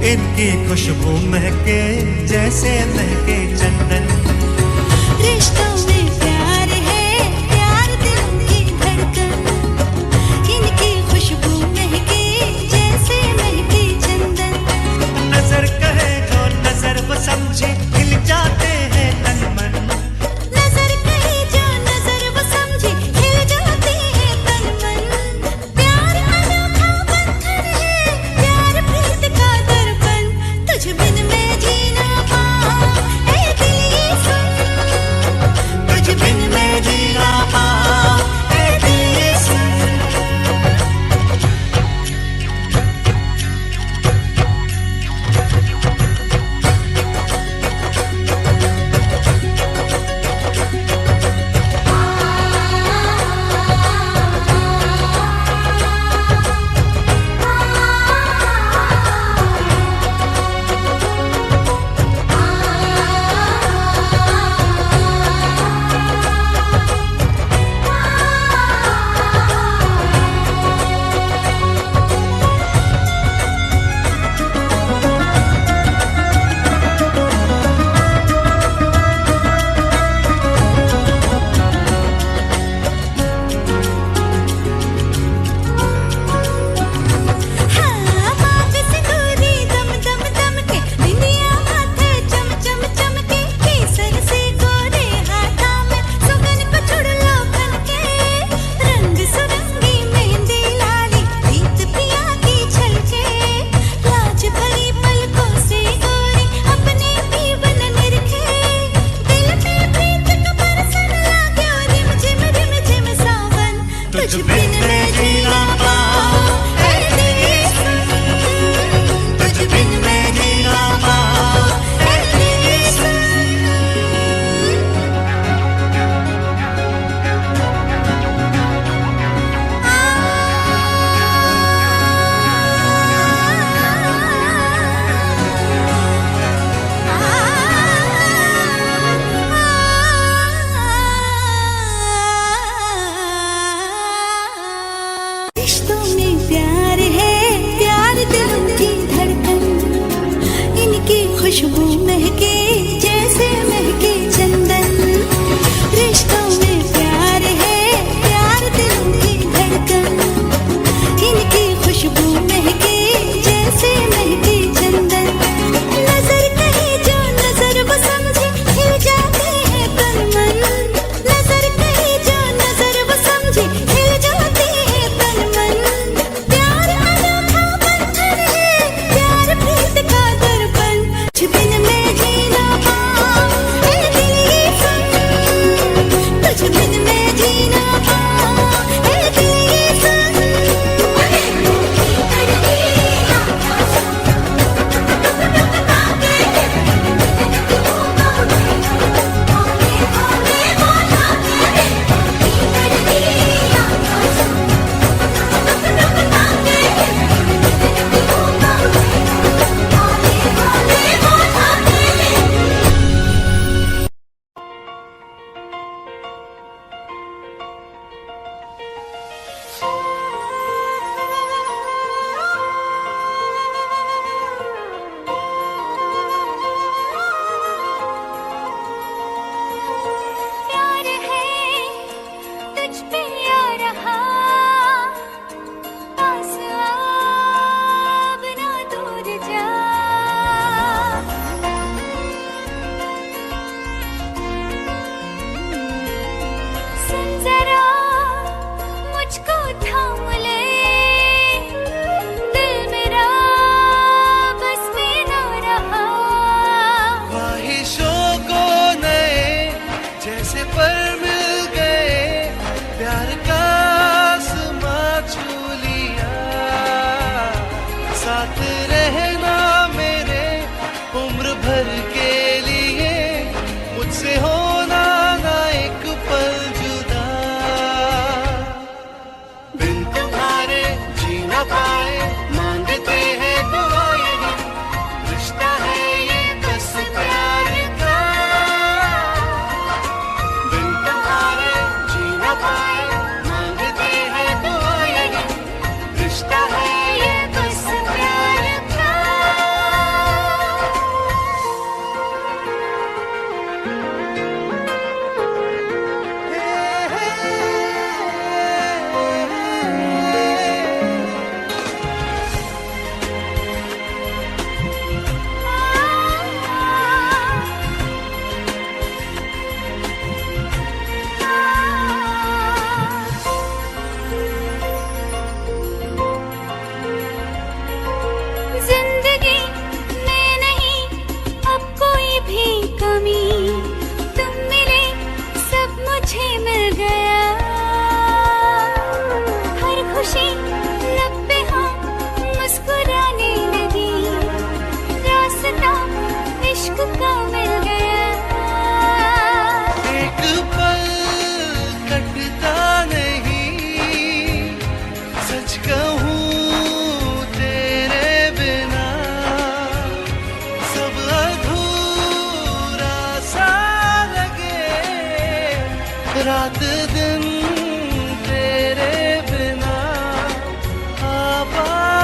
इनकी खुशबू महके जैसे महके चंदन। रिश्तों में प्यार है, प्यार दिलों की धड़कन। इनकी खुशबू महके जैसे महके चंदन। नजर कहे जो नजर वो समझे, हिल जाते हैं तन मन। नजर कहे जो नजर वो समझे, हिल जाते हैं तन मन। प्यार अनोखा बंधन है, प्यार प्रीत का दर्पण। तुझ बिन मैं जी ना पाऊं, ऐ दिल ये सुन। तुझ बिन मैं जी ना पाऊं, ऐ दिल ये सुन। तुझ बिन मैं जी ना पाऊं, ऐ दिल ये सुन। तुझ बिन मैं जी ना पाऊं, ऐ दिल ये सुन।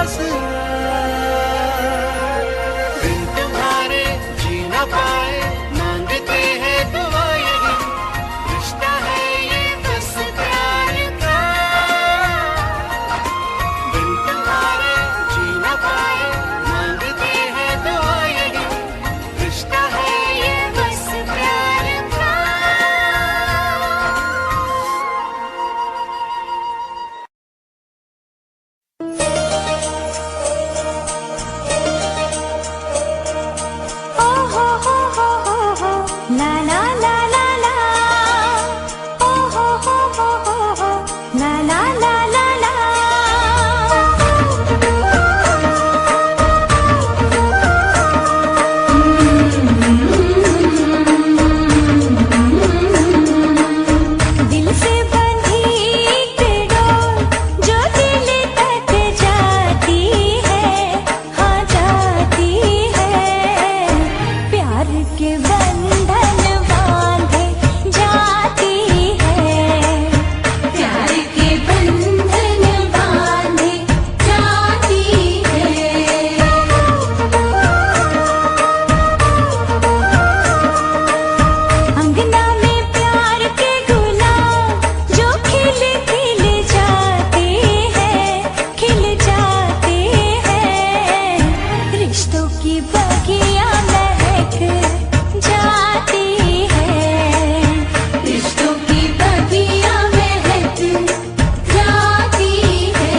पास बिन तुम्हारे जी ना पाए, मांगते हैं दुआ यही, रिश्ता है ये बस प्यार का। बिन तुम्हारे जी ना पाए, मांगते हैं दुआ यही, रिश्ता है ये बस प्यार का। ओ हो ला ला ला ला ला, ओ हो ला ला ला ला ला। दिल से बंधी डोर जो दिल तक जाती है, हाँ जाती है। प्यार के बंधन बांधे जाती है, प्यार के बंधन बांधे जाती है। अंगना में प्यार के गुलाब जो खिल खिल जाते हैं, खिल जाते हैं। रिश्तों की बगिया महक जाती है, रिश्तों की बगिया महक जाती है।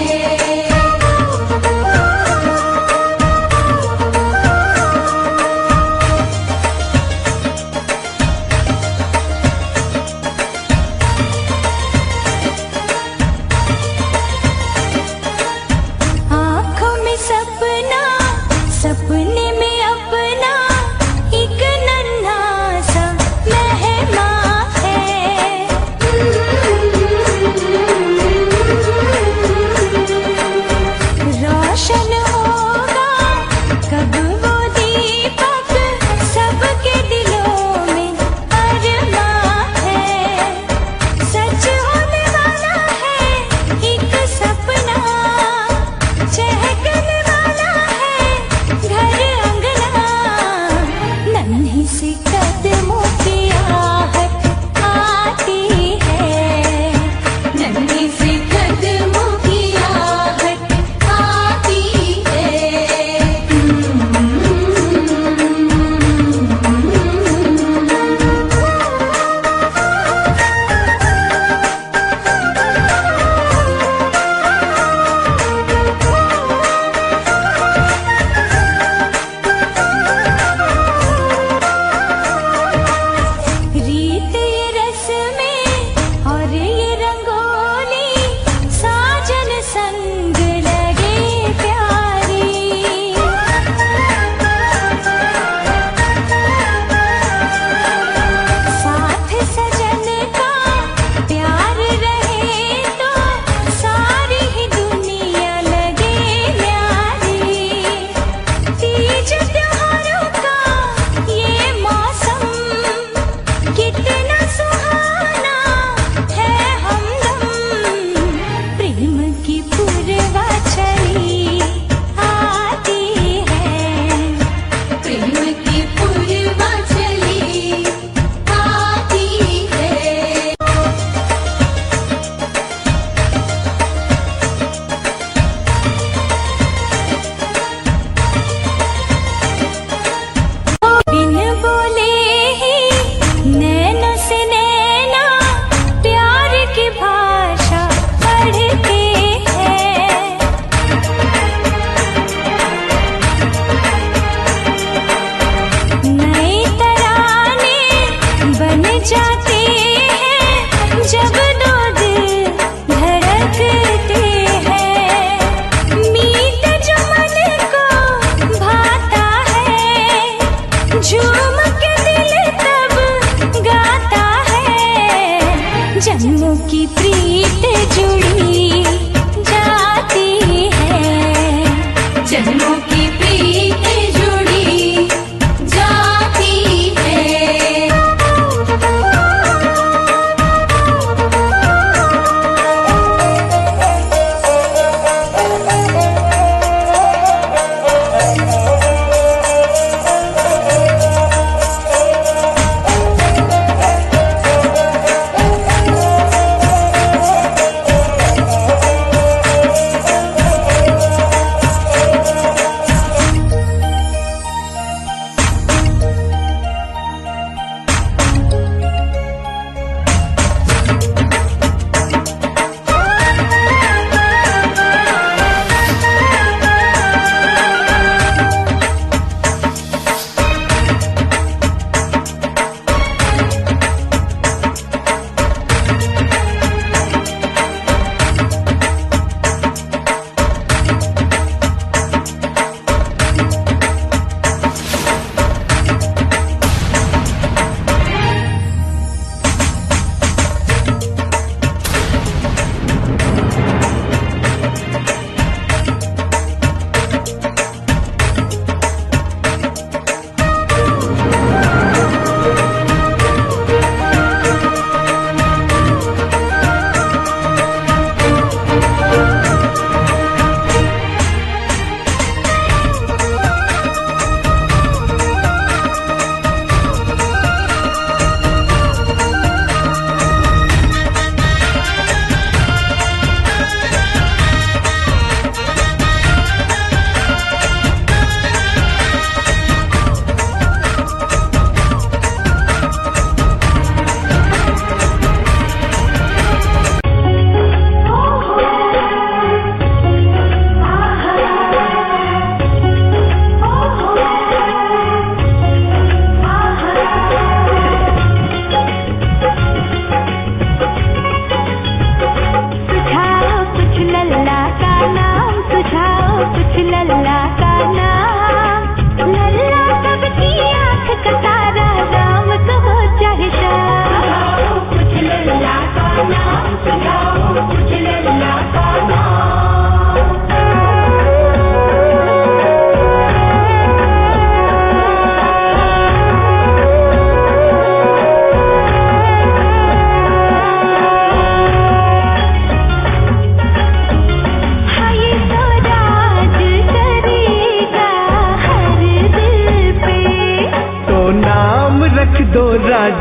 आँखों में सपना, सपने में अपना एक नन्हा सा मेहमान है। रोशन होगा कब वो दीपक, सबके दिलों में अरमां है। सच होने वाला है एक सपना, चहकने वाला है घर अंगना। नन्ही सी कदमों की आहट आती है, नन्ही सी कदमों की आहट आती है। रीत ये रस्में और ये रंगोली, साजन संग लगे प्यारी। साथ सजन का प्यार रहे तो सारी ही दुनिया लगे न्यारी। तीज त्योहारों का ये मौसम कितना सुहाना है हमदम। प्रेम की पूर्वा चली आती है, प्रेम की पूर्वा चली आती है। बिन बोले ही नैनों से नैना प्यार की भाषा पढ़ते हैं। नए तराने बन जाते हैं जब दो दिल धड़कते हैं। मीत जो मन को भाता है, झूम के दिल तब गाता है। जन्मों की प्रीत जुड़ी जाती है, जन्मों की प्रीत जुड़ी जाती है।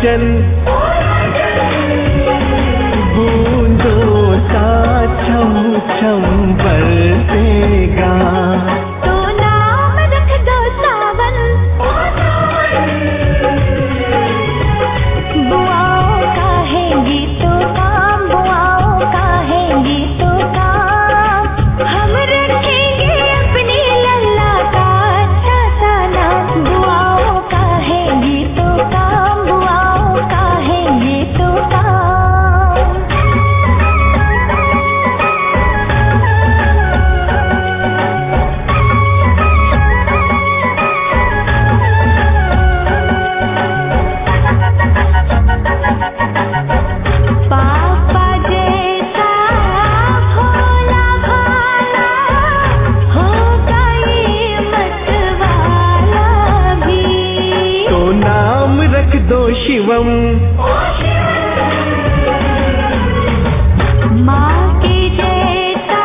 जल बूंदों सा छम छम बरसेगा। तो नाम रख दो सावन, बुआओं का है ये तो काम, बुआओं का है ये तो काम। हम रखेंगे अपनी लल्ला का अच्छा सा नाम, बुआओं का है ये तो काम, बुआओं का है ये तो काम। पापा जैसा भोला भाला होगा ये मतवाला भी। तो नाम रख दो शिवम, माँ के जैसा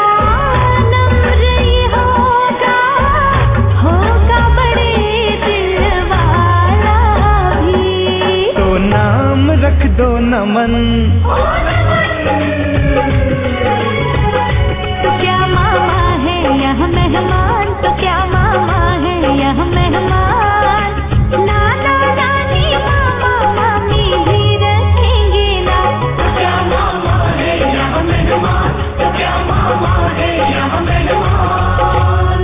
नम्र ये होगा, होगा बड़े दिल वाला भी। तो नाम रख दो नमन, तो क्या मामा है यह मेहमान, तो क्या मामा है यह मेहमान। नाना नानी मामा मामी भी रखेंगे ना, तो क्या मामा है यह मेहमान, तो क्या मामा है यह मेहमान।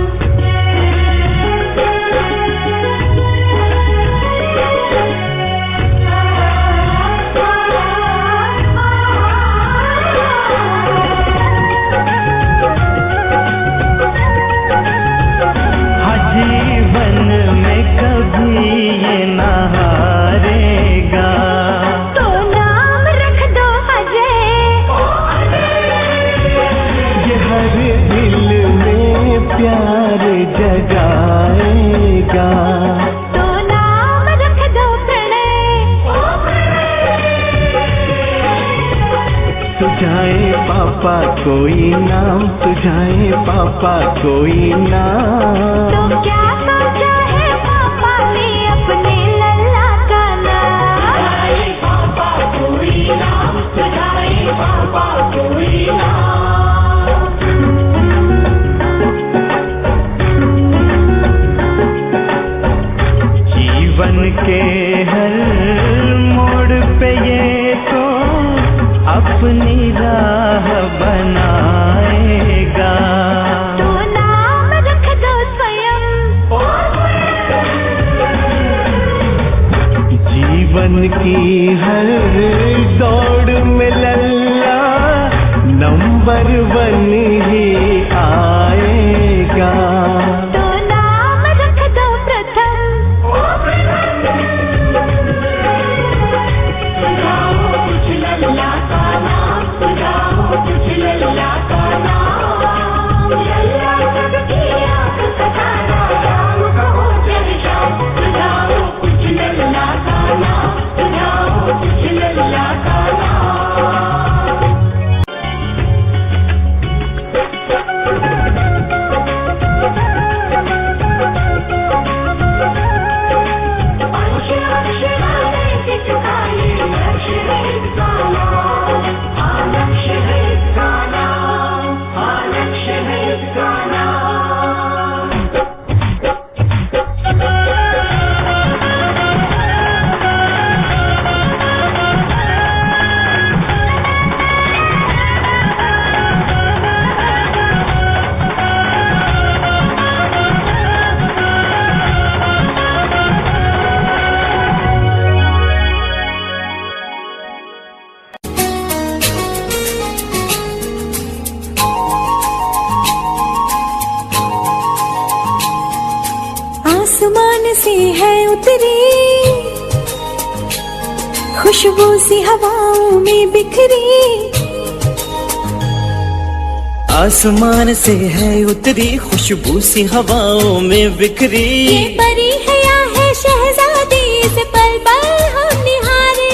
हाँ जीवन में कभी ये न हारेगा। तो नाम रख दो अजय, ये हर दिल में प्यार जगाएगा। तो नाम रख दो प्रणय, सुझाए पापा कोई नाम, सुझाए पापा कोई नाम। तो क्या सोचा है पापा ने अपने लल्ला का नाम। पापा कोई नाम, सुझाए पापा कोई नाम। जीवन के हर मोड़ पे ये तो अपनी राह बनाएगा। तो नाम रख दो स्वयं, जीवन की हर दौड़ में लल्ला नंबर 1 ही आएगा। तो नाम रख दो प्रथम, सुझाओ कुछ लल्ला का नाम, सुझाओ कुछ लल्ला का नाम। लल्ला सबकी आँख का तारा, राम कहो जय श्याम। सुझाओ कुछ लल्ला का नाम, सुझाओ कुछ लल्ला का नाम। आसमान से है उतरी, खुशबू सी हवाओं में बिखरी। आसमान से है उतरी, खुशबू सी हवाओं में बिखरी। ये परी है या है शहजादी, इसे पल पल हम निहारे।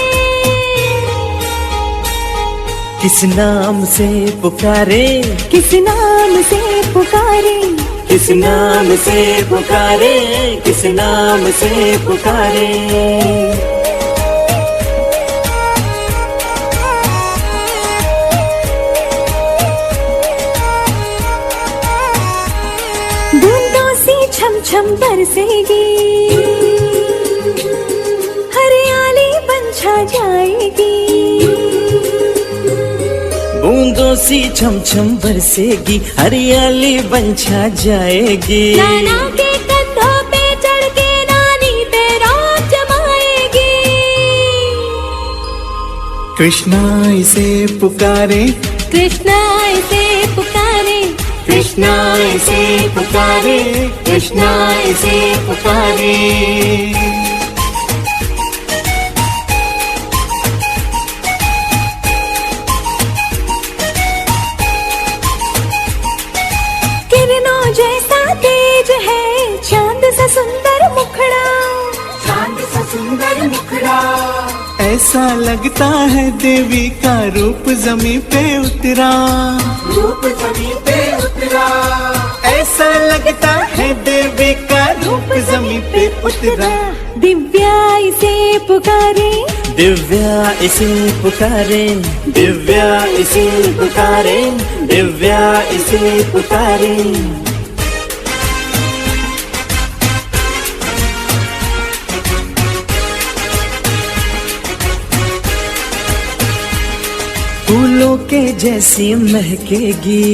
किस नाम से पुकारे, किस नाम से पुकारे, किस नाम से पुकारे, किस नाम से पुकारे। छम बरसेगी, हरियाली बन छा जाएगी। बूंदों सी छम छम बरसेगी, हरियाली बन छा जाएगी। नाना के कंधों पे चढ़ के नानी तेरा जमाएगी। कृष्णा इसे पुकारे, कृष्णा इसे पुकारे, कृष्णा इसे पुकारे, कृष्णा इसे पुकारे। किरणों जैसा तेज है चांद सा सुंदर मुखड़ा, चांद सा सुंदर मुखड़ा, ऐसा लगता है देवी का रूप जमीन पे उतरा, रूप जमीन पे उतरा। ऐसा लगता है देवी का रूप जमीन पे उतरा। दिव्या इसे पुकारे, दिव्या इसे पुकारे, दिव्या इसे पुकारे, दिव्या इसे पुकारे। फूलों के जैसी महकेगी,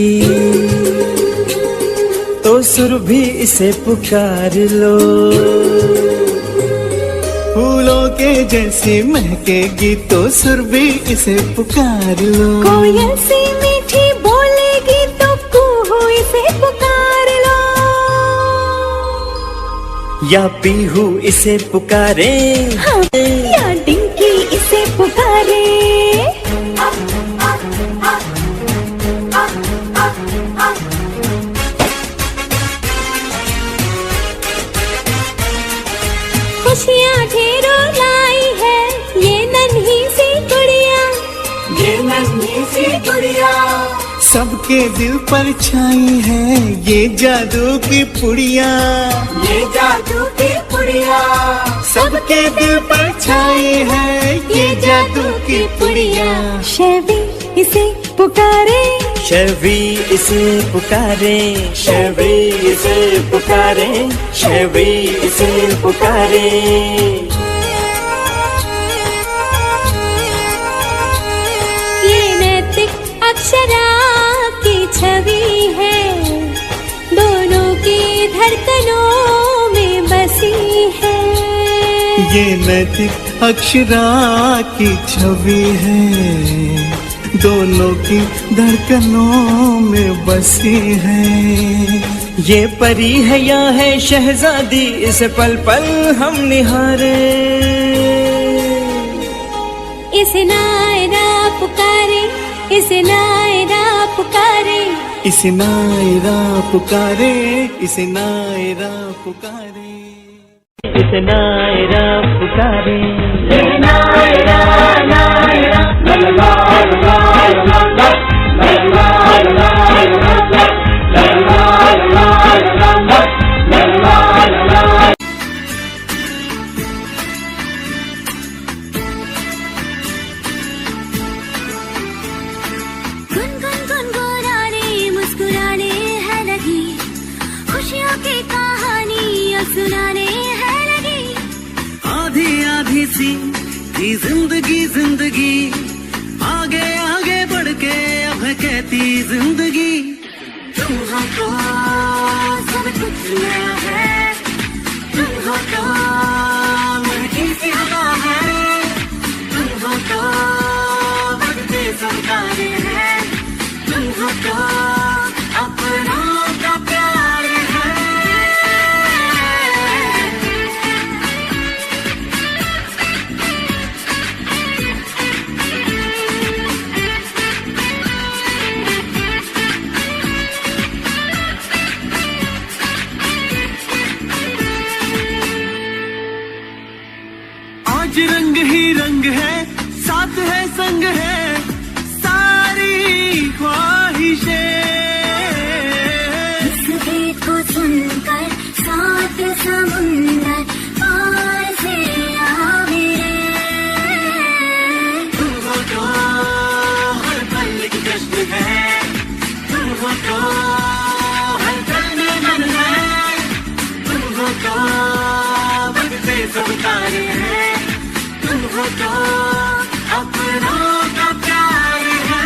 तो सुरभि इसे पुकार लो। फूलों के जैसी महकेगी तो सुरभि इसे पुकार लो। कोयल सी मीठी बोलेगी तो कूहू इसे पुकार लो। या पीहू इसे पुकारे, हाँ, या डिंकी इसे पुकारे। खुशियाँ ढेरों लाई है ये नन्ही सी गुड़िया, ये नन्ही सी गुड़िया, सबके दिल पर छाई है ये जादू की पुड़िया, ये जादू की पुड़िया। सबके दिल पर छाई है ये जादू की पुड़िया। शैवी इसे पुकारे, शैवी इसे पुकारे, शैवी इसे पुकारे, शैवी इसे पुकारे। ये नैतिक अक्षरा की छवि है, दोनों की धड़कनों में बसी है। ये नैतिक अक्षरा की छवि है, दोनों की धड़कनों में बसी है। ये परी है या है शहजादी, इस पल पल हम निहारे। इसे नायरा पुकारे, इसे नायरा पुकारे, इसे नायरा पुकारे, इसे नायरा पुकारे, इसे नायरा पुकारे। नायरा नायरा ला ला ला ला ला ला ला ला ला गुनगुन गुनगुनाने मुस्कुराने है लगी, खुशियों की कहानी सुनाने है लगी। आधी आधी सी थी जिंदगी जिंदगी, आगे आगे बढ़ के अब है कहती जिंदगी। तुम हो तो सब कुछ नया है, तुम हो तो महकी सी हवा है, तुम हो तो बढ़ते संतारे हैं, तुम हो तो अपनों का प्यार है। आज रंग ही रंग है, साथ है संग है सारी ख्वाहिशें। इस गीत को सुनकर साथ समुंदर पार से आ मेरे। तुम हो तो हर पल की जश्न है, तुम हो तो हर पल में मन है, तुम अधिकार है, तुम हो तो अपनों का प्यार है।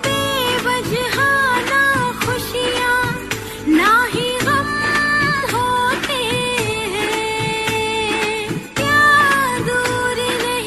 बेवजहाना खुशियाँ ना ही गम होते हैं, क्या दूर नहीं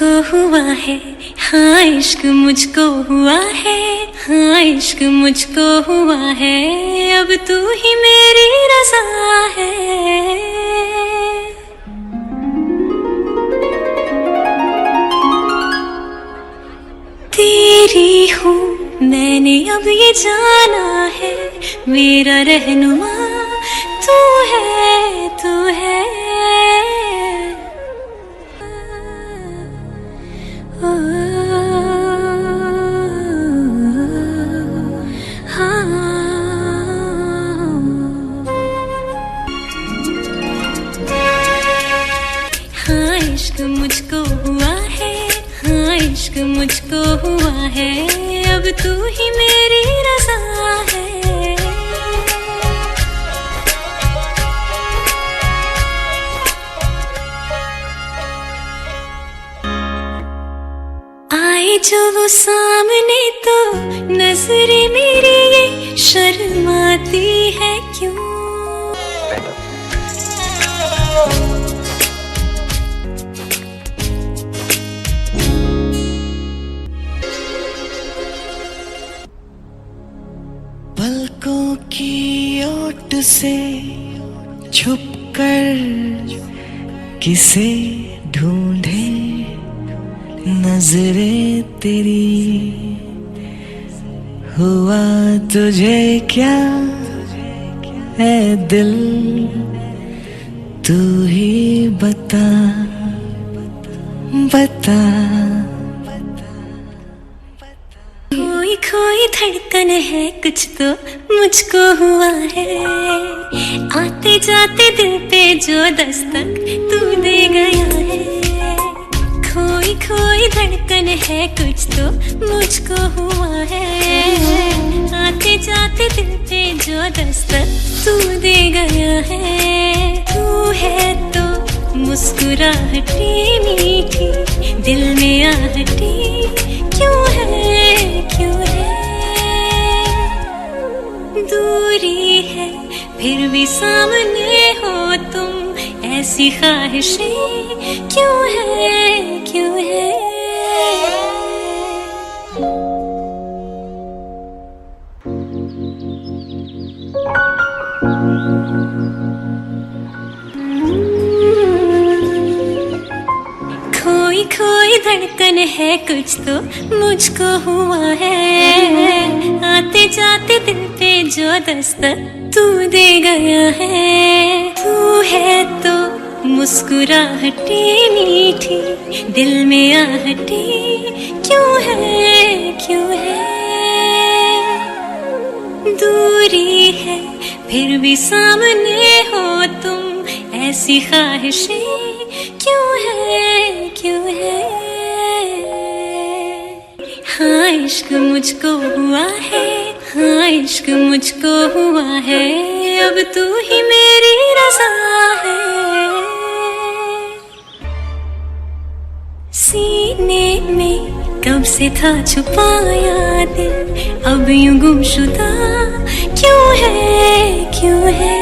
मुझको हुआ है, हाँ इश्क मुझको हुआ है, हाँ इश्क मुझको हुआ है, अब तू ही मेरी रज़ा है। तेरी हूँ मैंने अब ये जाना है, मेरा रहनुमा तू है, तू है। हाँ इश्क मुझको हुआ है, हाँ इश्क मुझको हुआ है, अब तू ही मेरी रज़ा है। आए जो वो सामने तो नजरें मेरी ये शर्माती है क्यों। पलकों की ओट से छुपकर किसे ढूंढे नजरें तेरी, हुआ तुझे क्या है दिल, तू ही बता बता। कोई खोई धड़कन है कुछ तो मुझको हुआ है, आते जाते दिल पे जो दस्तक तू दे गया है। खोई खोई धड़कन है कुछ तो मुझको हुआ है, आते जाते दिल पे जो दस्तक तू दे गया है। तू है तो मुस्कुराहटी मीठी, दिल में आहटी क्यों है, क्यों है। दूरी है फिर भी सामने हो तुम, ऐसी ख्वाहिशें क्यों है, क्यों है। खोई खोई धड़कन है कुछ तो मुझको हुआ है, आते जाते दिल पे जो दस्तक तू दे गया है। तू है तो मुस्कुराहटी मीठी, दिल में आहटी क्यों है, क्यों है। दूरी है फिर भी सामने हो तुम, ऐसी ख्वाहिशें क्यों है, क्यों है। हाँ इश्क मुझको हुआ है, हाँ इश्क मुझको हुआ है, अब तू ही मेरी रज़ा है। सीने में कब से था छुपाया दिल, अब यूं गुमशुदा क्यों है, क्यों है।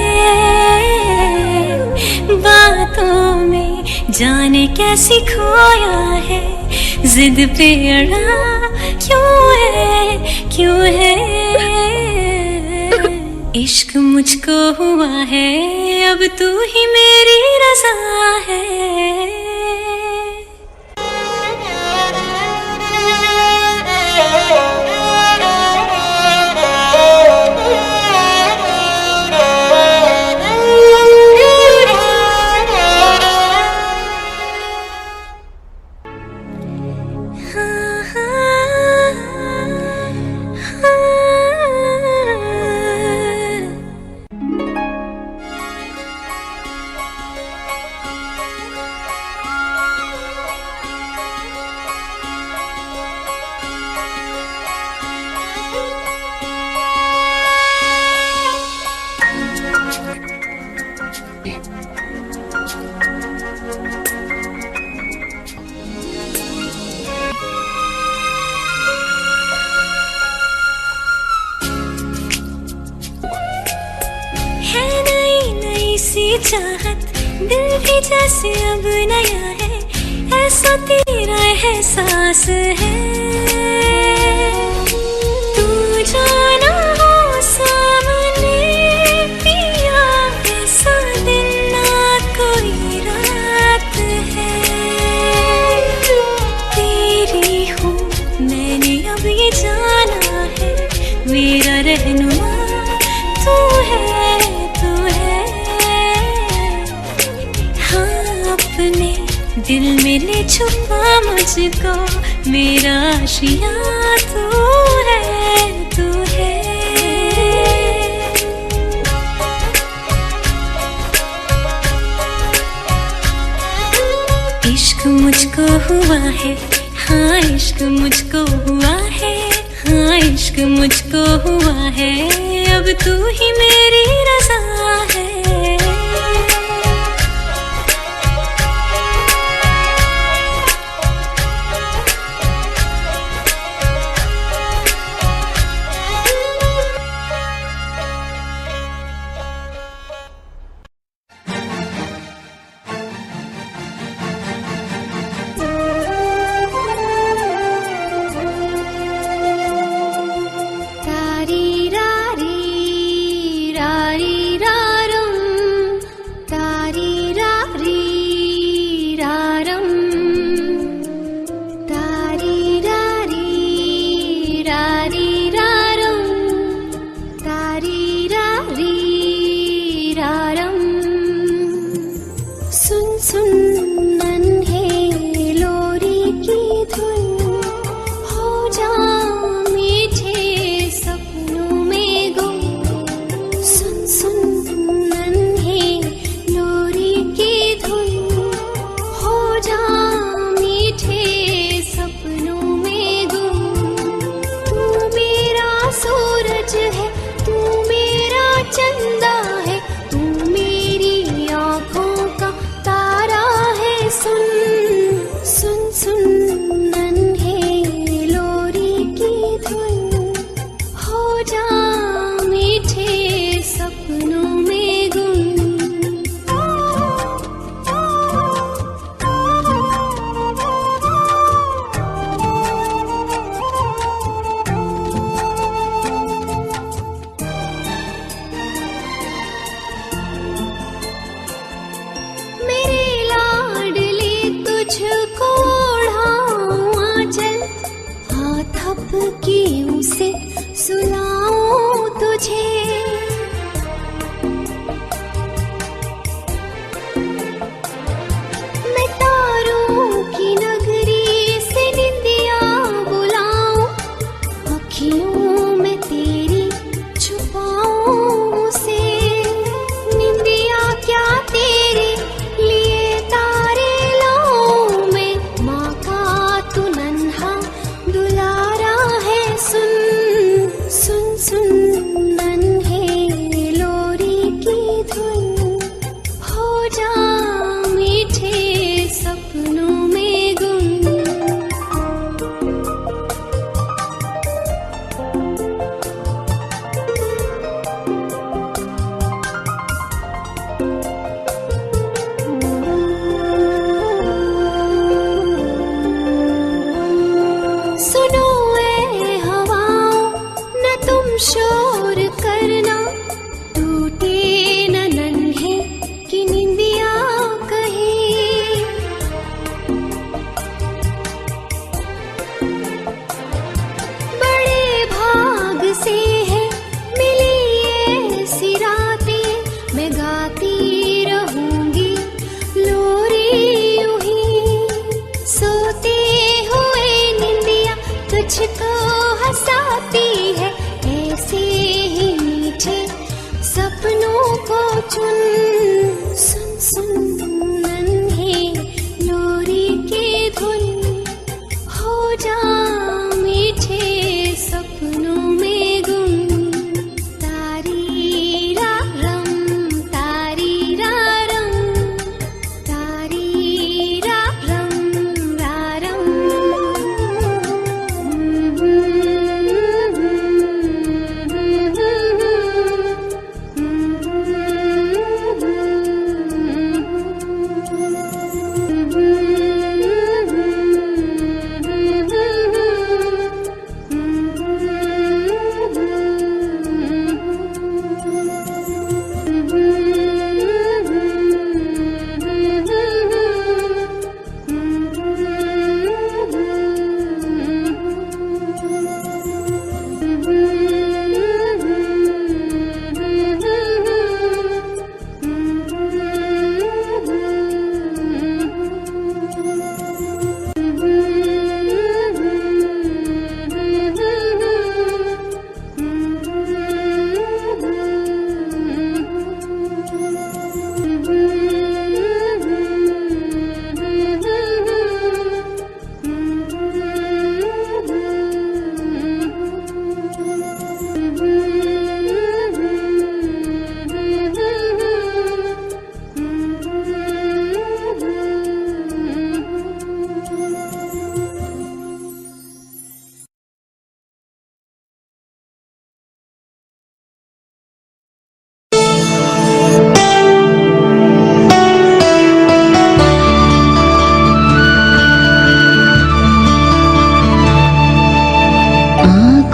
बातों में जाने कैसी खोया है, जिद पे अड़ा क्यों है, क्यों है। इश्क मुझको हुआ है, अब तू ही मेरी रज़ा है। चाहत दिल भी जैसे अब नया है, ऐसा तेरा एहसास है, तू जाना हो सामने पिया, ऐसा दिन ना कोई रात है। तेरी हूँ मैंने अब ये जाना है, मेरा रहनुमा तू है, तू है। हाँ अपने दिल में ले छुपा मुझको, मेरा आशिया तू है, तू है। इश्क मुझको हुआ है, हाँ इश्क मुझको हुआ है, हाँ इश्क मुझको हुआ है, अब तू ही मेरी रज़ा है।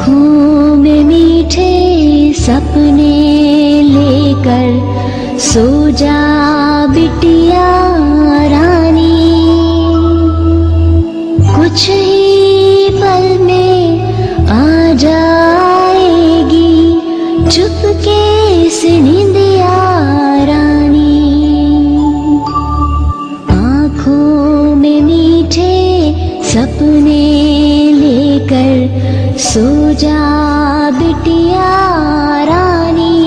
आँखों में मीठे सपने लेकर सो जा बिटिया रानी, कुछ ही पल में आ जाएगी चुपके से नींदिया रानी। आँखों में मीठे सपने लेकर सो जा बिटिया रानी,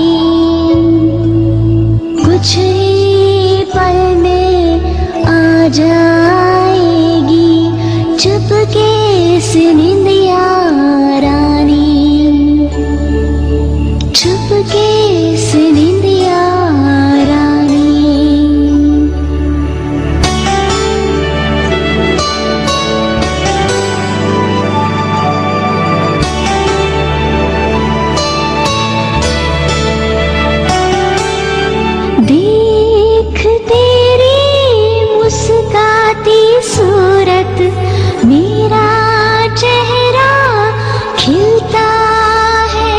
कुछ ही पल में आ जाएगी चुपके से नींदिया रानी, चुपके से नींदिया रानी। देख तेरी मुस्काती सूरत, मेरा चेहरा खिलता है।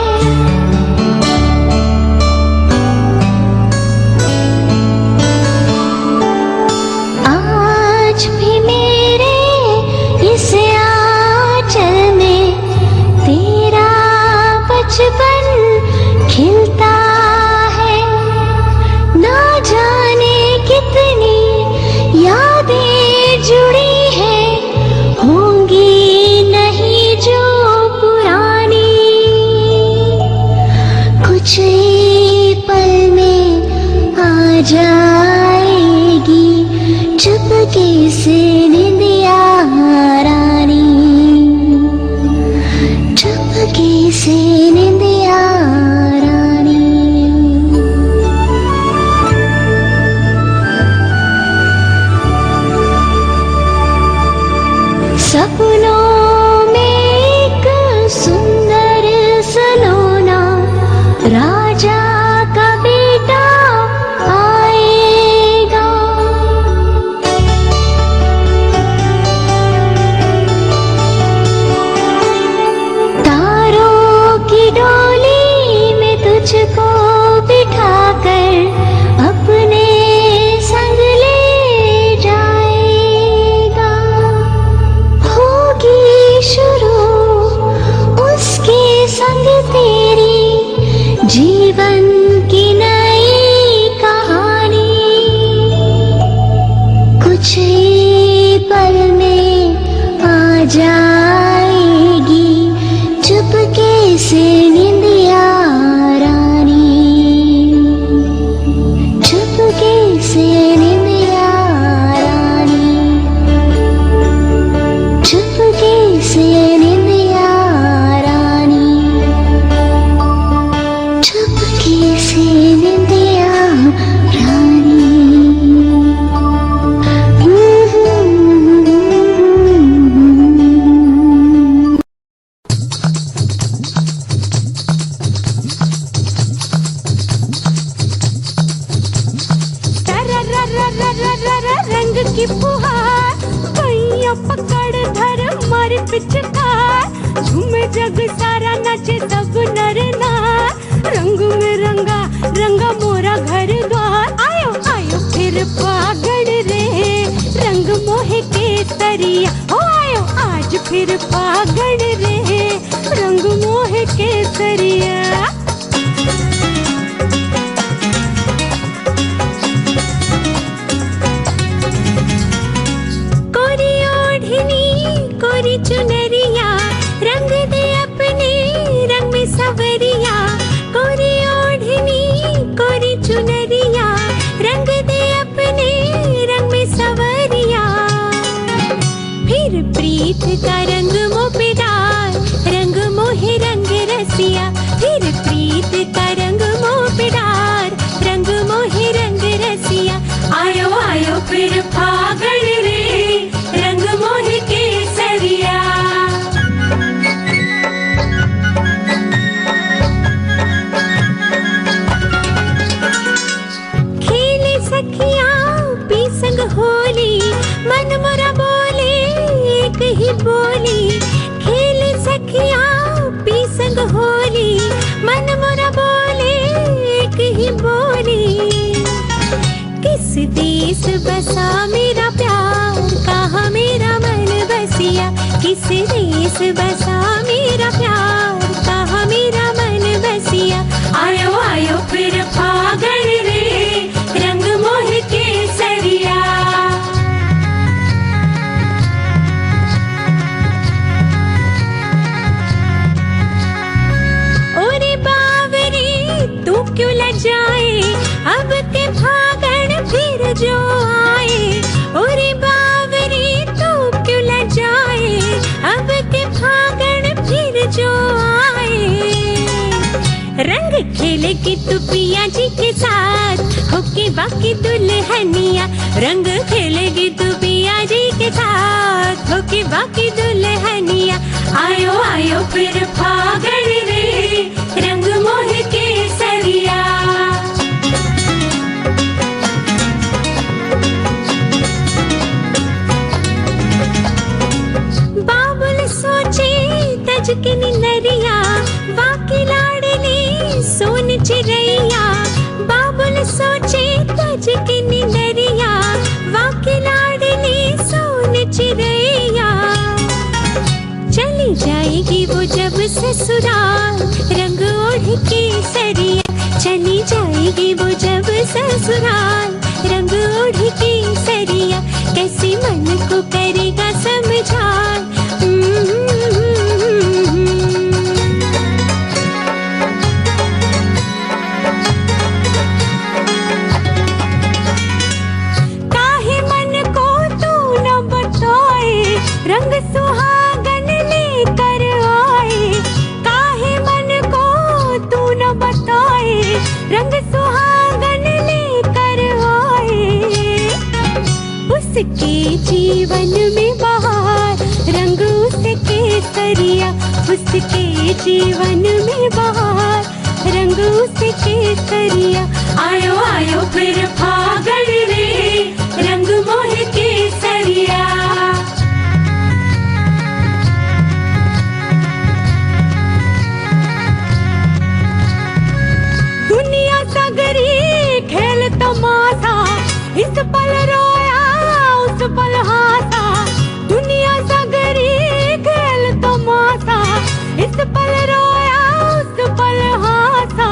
आज भी मेरे इस आंचल में तेरा बचपन खिलता है। ना जाने कितनी यादें जुड़ी हैं, होंगी नहीं जो पुरानी, कुछ ही पल में आ जाएगी चुपके से नींदिया रानी, चुपके से नींदिया रानी। सपनों में एक सुंदर सलोना राजा का बेटा आएगा। तारों की डोली में तुझको बिठाकर अपने संग ले जाएगा। होगी शुरू उसके संग तेरी जीवन की नई कहानी, कुछ ही पल में आ जाएगी चुपके से नींदिया रानी, चुपके से नींदिया रानी, चुपके से नींदिया रानी, चुपके से नींदिया रानी। रंग की फुहार भैया पकड़ धर मारे पिचकार, झूमे जग सारा नाचे सब नर नार। रंग में रंगा रंगा मोरा घर द्वार, आयो आयो फिर पागल रे रंग मोहे केसरिया। ओ आयो आज फिर पागल रे रंग मोहे केसरिया। कोरी चुनरिया रंग दे अपने रंग में सवरिया, कोरी ओढ़नी कोरी चुनरिया रंग दे अपने रंग में सवरिया। फिर प्रीत का रंग मुँह पे डाल बस बसा मेरा प्यार, कहा मेरा मन बसिया। आयो आयो फिर फागण रे, रंग मोह के सरिया। ओरे बावरी तू क्यों लजाए, अब के फागण फिर जो आए। ओरे बावरी तू क्यों लजाए, अब के फागण फिर जो आए। रंग खेलेगी तू पिया जी के साथ, होके बाकी दुल्हनिया। रंग खेलेगी तू पिया जी के साथ, होके बाकी दुल्हनिया। आयो आयो फिर फागण रे, रंग मोह के सरिया। बाबुल सोचे तज के नरिया, बाकी लाडली सोन चिरैया। बाबुल सोचे तज के नरिया, बाकी लाडली सोन चिरैया। चली जाएगी वो जब ससुराल, रंग ओढ़ के सरिया। चली जाएगी वो जब ससुराल, रंग ओढ़ के सरिया। कैसे मन को करेगा समझा। काहे मन को तू न बताए, रंग सुहागन लेकर आए। काहे मन को तू न बताए, रंग सुहागन लेकर आए। उसके जीवन में बहार, रंग उसके सरिया। उसके जीवन में बहार, रंग उसके सरिया। आयो आयो फिर फागण रे, रंग मोह के सरिया। दुनिया सगरी खेल तमाशा, इस पल रोया उस पल हासा। दुनिया सगरी खेल तमाशा, इस पल रोया उस पल हासा।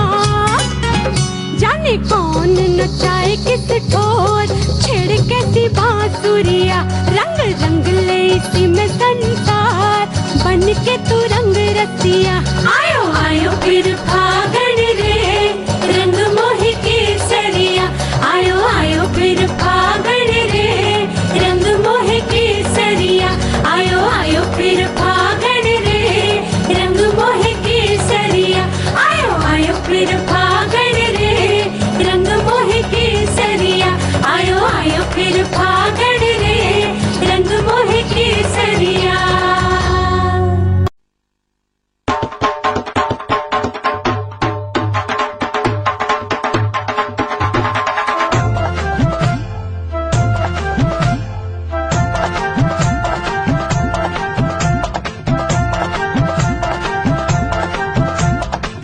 जाने कौन नचाए किस ठोर, छेड़ कैसी बांसुरिया। रंग रंग ले इसी में संसार, बन के तू रंग रसिया। आयो आयो फिर फागण रे, रंग मोह के सरिया। आयो आयो फिर फागण रे, रंग मोह के सरिया। आयो आयो फिर फागण रे, रंग मोह के सरिया। आयो आयो फिर फागण रे, रंग मोह के सरिया। आयो आयो फिर फागण रे, रंग मोह के सरिया।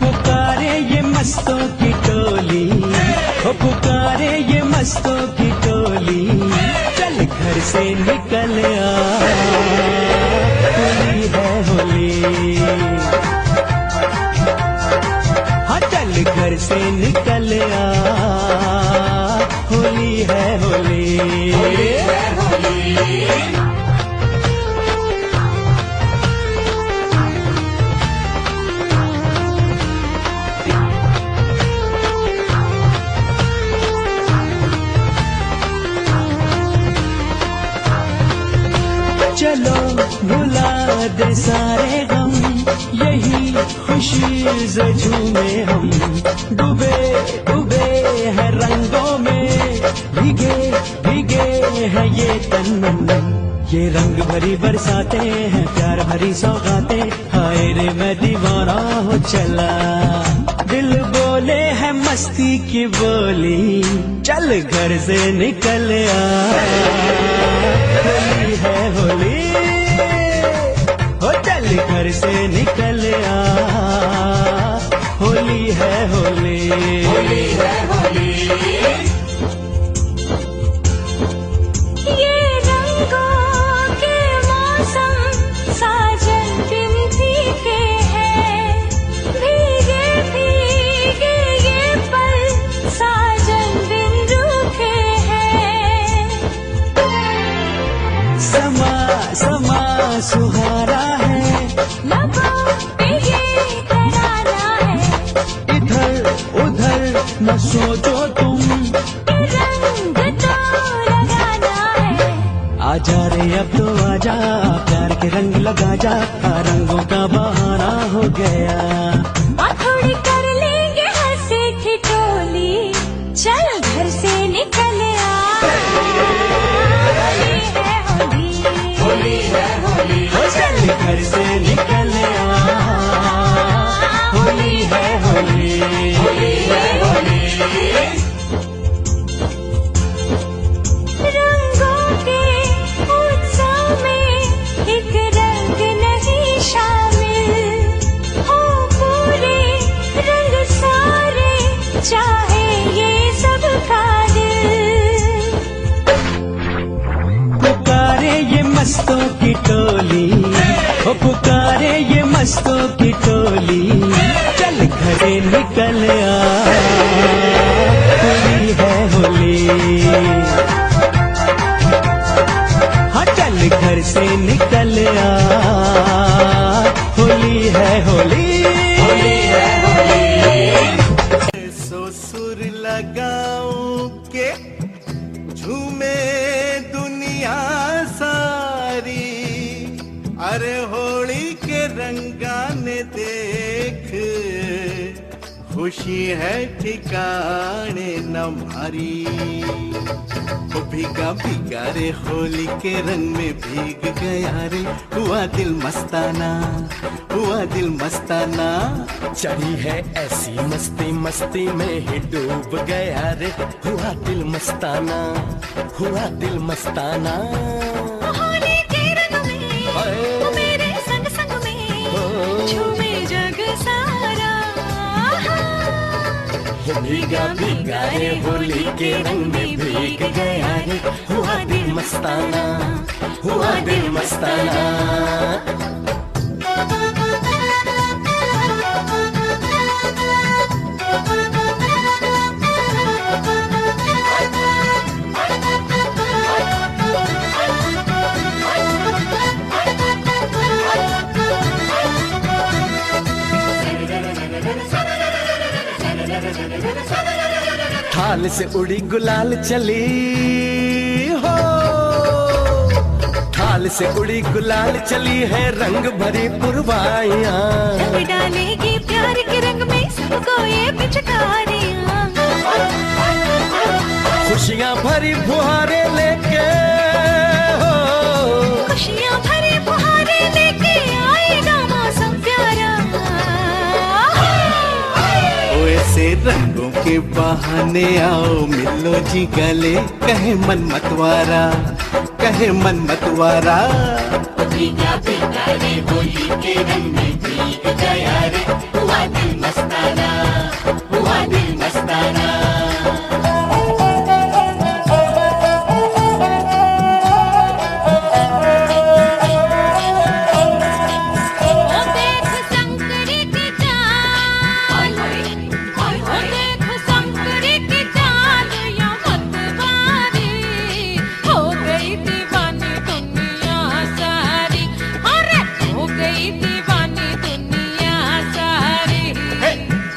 पुकारे ये मस्तों की टोली, ओ पुकारे ये मस्तों की टोली। चल घर से निकल आ, होली है होली। हाँ चल घर से निकल आ, होली है होली। चलो भुला दे सारे गम, यही खुशी से झूमे हम। डूबे डूबे हैं रंगों में, भीगे भीगे हैं ये तन मन। ये रंग भरी बरसाते हैं, प्यार भरी सौगातें। हाय रे मैं दीवाना हो चला, दिल बोले है मस्ती की बोली। चल घर से निकल आ, होली है होली। हो चल घर से निकल आ, होली है होली। होली है होली। ये रंगों के मौसम साजन न सोचो तुम, रंग तो लगाना है। आजा रे अब तो आजा, प्यार के रंग लगा जा, रंगों का बहाना हो गया। और थोड़ी कर लेंगे हंसी ठिठोली, चल घर से निकल आ। होली है होली, चल घर से निकल आ, होली है होली, होली है होली। रंगों के उत्सव में एक रंग नहीं शामिल, हो पूरे रंग सारे, चाहे ये सब का दिल। पुकारे ये मस्तों की टोली, ओ पुकारे ये मस्तों की टोली, चल घरे निकल आ, होली है होली। हाँ चल घर से निकल आ, होली है होली, होली है होली। सो सुर लगाऊं के झूमे दुनिया सारी, अरे होली के रंगाने देख, खुशी है ठिकाने न मारी। ओ भीगा भीगा रे होली के रंग में भीग गया रे, हुआ दिल मस्ताना, हुआ दिल मस्ताना। चढ़ी है ऐसी मस्ती, मस्ती में ही डूब गया रे, हुआ दिल मस्ताना, हुआ दिल मस्ताना। होली के रंग में वो मेरे संग संग में झूमे जग सारा। भीगा भीगा रे होली के रंग में भीग गया रे, हुआ दिल मस्ताना, हुआ दिल मस्ताना। थाल से उड़ी गुलाल चली हो, थाल से उड़ी गुलाल चली है, रंग भरी पुरवाइयाँ। रंग डालेगी प्यार के रंग में सबको ये पिचकारियाँ। खुशियाँ भरी फुहारे लेके हो, खुशियाँ भरे फुहारे लेके आएगा मौसम प्यारा। ऐसे रंगों के बहाने आओ मिलो जी गले, कहे मन मतवारा, कहे मन मतवारा। भीगा भीगा रे होली के रंग में भीग गया रे, हुआ दिल मस्ताना, हुआ दिल मस्ताना। ओ देख संकरी की चाल, ओ देख संकरी की चाल, या मतवारी हो गई दीवानी दुनिया सारी। अरे हो गई दीवानी दुनिया सारी।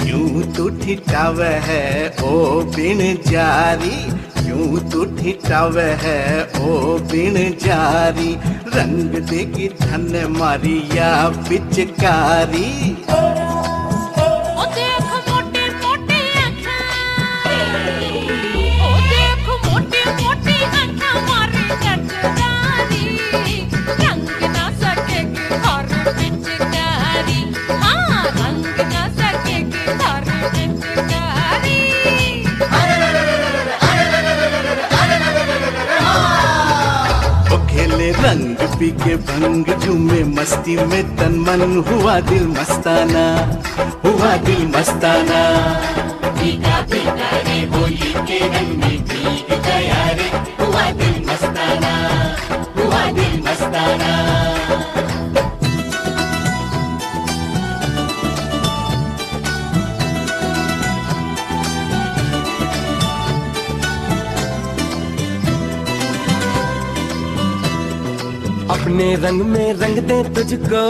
क्यों तू ठिठाव है ओ बिन जारी, क्यों तू ठिठाव है ओ बिन जारी। रंग देगी धन मारिया पिचकारी। ओ देख मोटे मोटे आँखें, ओ देख मोटे मोटे आँखें मारे चटकारी। रंग ना सकेगी हर पिचकारी, हाँ रंग ना सकेगी हर पिचकारी। ओ खेले रंग पी के भंग, झूमे मस्ती में तन मन, हुआ दिल मस्ताना, हुआ दिल मस्ताना। भीगा भीगा रे होली के रंग में भीग गया रे, हुआ दिल मस्ताना, हुआ दिल मस्ताना। अपने रंग में रंग दे तुझको,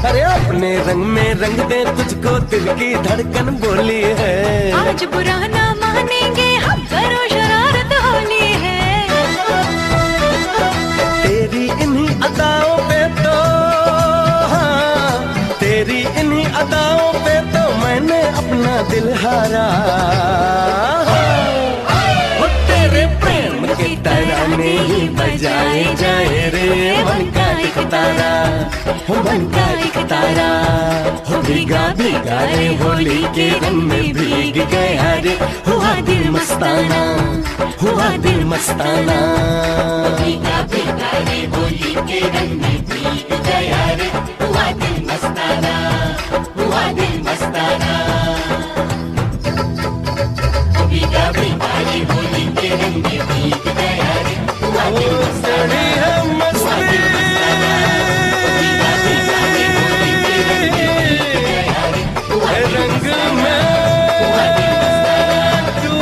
अरे अपने अपने रंग में रंग दे तुझको, दिल की धड़कन बोली है। आज बुरा ना मानेंगे हम, करो शरारत होली है। तेरी इन्हीं अदाओं पे तो, हाँ, तेरी इन्हीं अदाओं पे तो मैंने अपना दिल हारा। वो तेरे प्रेम के तराने ही बजाए जाए रे, मन का एक तारा, मन का एक तारा। हो भीगा भीगा रे होली के रंग में भीग गया रे, हुआ दिल मस्ताना, हुआ दिल मस्ताना। भीगा भीगा रे होली के रंग में भीग गया रे, हुआ दिल मस्ताना, हुआ दिल मस्ताना। भीगा भीगा रे होली के रंग में भीग गया रे, हुआ दिल मस्ताना, हुआ दिल मस्ताना। भीगा भीगा रे होली के रंग में भीग गया रे, हुआ दिल मस्ताना, हुआ दिल मस्ताना,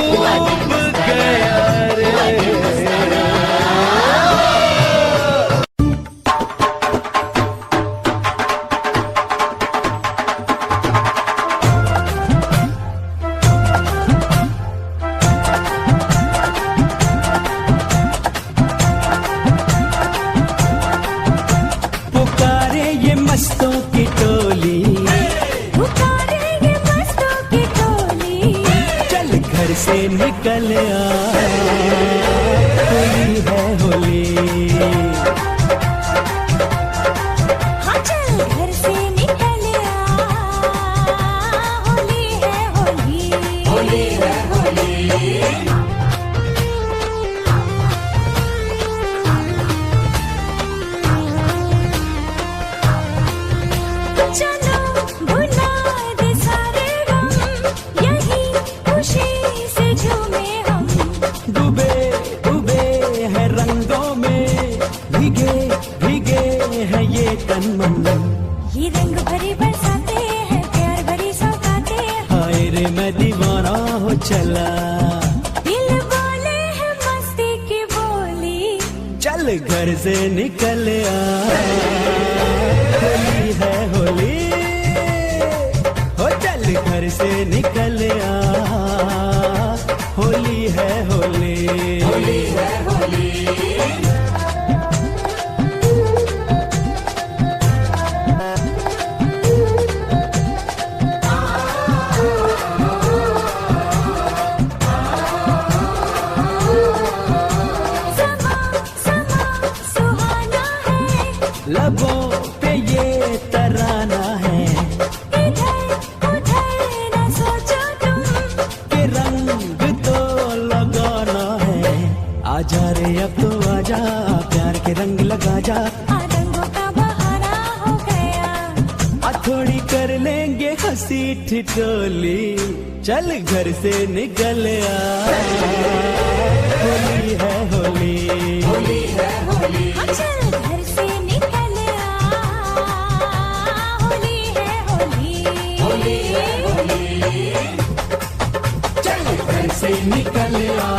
हुआ दिल मस्ताना, हुआ दिल मस्ताना। पुकारे ये मस्तों की टोली, पुकारे ये मस्तों की टोली, चल घर से निकल आ, होली है होली। हाँ चल घर से निकल आ, होली है होली, होली है होली। चलो भुला दे सारे गम, यही खुशी से झूमे हम। डूबे डूबे है रंगों में, भीगे भीगे है ये तन मन। ये रंग भरी बरसाते हैं, प्यार भरी सौगाते हैं। हाय रे मैं दीवाना हो चला, दिल बोले है मस्ती की बोली, चल घर से निकल आ, होली है होली। हो चल घर से निकल आ, होली है होली, होली है होली। समा समा सुहाना है, लबों पे ये तराना है, इधर उधर न सोचो तुम, कि रंग तो लगाना है। आजा रे अब तो आजा, प्यार के रंग लगा जा। रंगों का बहाना हो गया। थोड़ी कर लेंगे हंसी ठिठोली, चल घर से निकल आ, होली है होली, होली है होली। हाँ चल घर से निकल आ, होली है होली, होली है होली। चल घर से निकल आ,